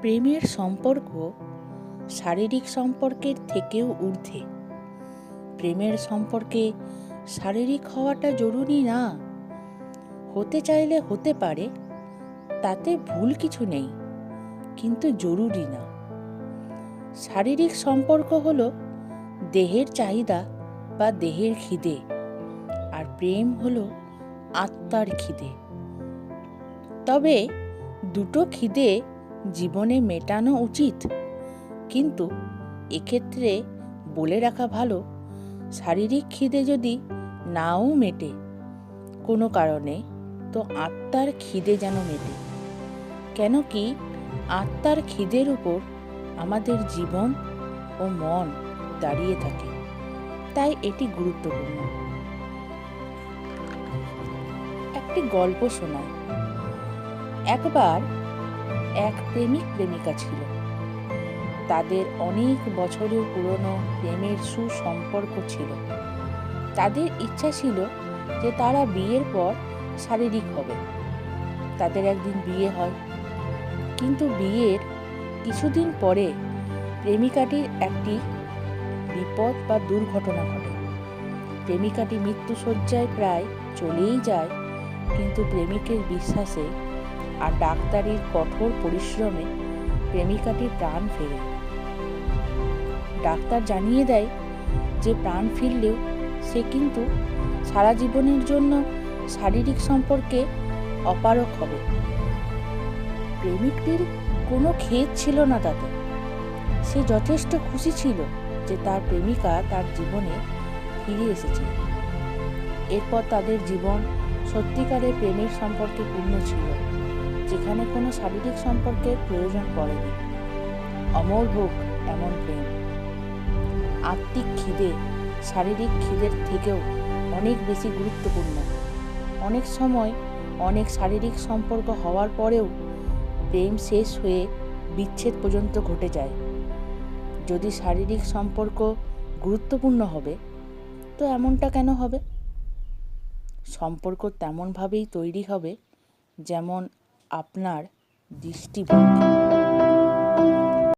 প্রেমের সম্পর্ক শারীরিক সম্পর্কের থেকেও ঊর্ধ্বে। প্রেমের সম্পর্কে শারীরিক হওয়াটা জরুরি না, হতে চাইলে হতে পারে, তাতে ভুল কিছু নেই, কিন্তু জরুরি না। শারীরিক সম্পর্ক হলো দেহের চাহিদা বা দেহের খিদে, আর প্রেম হলো আত্মার খিদে। তবে দুটো খিদে জীবনে মেটানো উচিত, কিন্তু এক্ষেত্রে বলে রাখা ভালো, শারীরিক খিদে যদি নাও মেটে কোনো কারণে, তো আত্মার খিদে যেন মেটে। কেন কি আত্মার খিদের উপর আমাদের জীবন ও মন দাঁড়িয়ে থাকে, তাই এটি গুরুত্বপূর্ণ। একটি গল্প শোনায়। একবার এক প্রেমিক প্রেমিকা ছিল। তাদের অনেক বছরের পুরনো প্রেমের সুসম্পর্ক ছিল। তাদের ইচ্ছা ছিল যে তারা বিয়ের পর শারীরিক হবে। তাদের একদিন বিয়ে হয়, কিন্তু বিয়ের কিছুদিন পরে প্রেমিকাটির একটি বিপদ বা দুর্ঘটনা ঘটে। প্রেমিকাটি মৃত্যুশয্যায় প্রায় চলেই যায়, কিন্তু প্রেমিকের বিশ্বাসে আর ডাক্তারির কঠোর পরিশ্রমে প্রেমিকাটির প্রাণ ফেরে। ডাক্তার জানিয়ে দেয় যে প্রাণ ফিরলেও সে কিন্তু সারা জীবনের জন্য শারীরিক সম্পর্কে অপারগ হবে। প্রেমিকটির কোনো খেদ ছিল না তাতে। সে যথেষ্ট খুশি ছিল যে তার প্রেমিকা তার জীবনে ফিরে এসেছে। এরপর তাদের জীবন সত্যিকারের প্রেমের সম্পর্কে পূর্ণ ছিল, যেখানে কোনো শারীরিক সম্পর্কের প্রয়োজন পড়েনি। অমর হোক এমন প্রেম। আত্মিক খিদে শারীরিক খিদের থেকেও অনেক বেশি গুরুত্বপূর্ণ। অনেক সময় অনেক শারীরিক সম্পর্ক হওয়ার পরেও প্রেম শেষ হয়ে বিচ্ছেদ পর্যন্ত ঘটে যায়। যদি শারীরিক সম্পর্ক গুরুত্বপূর্ণ হবে, তো এমনটা কেন হবে? সম্পর্ক তেমনভাবেই তৈরি হবে যেমন আপনার দৃষ্টিভঙ্গি।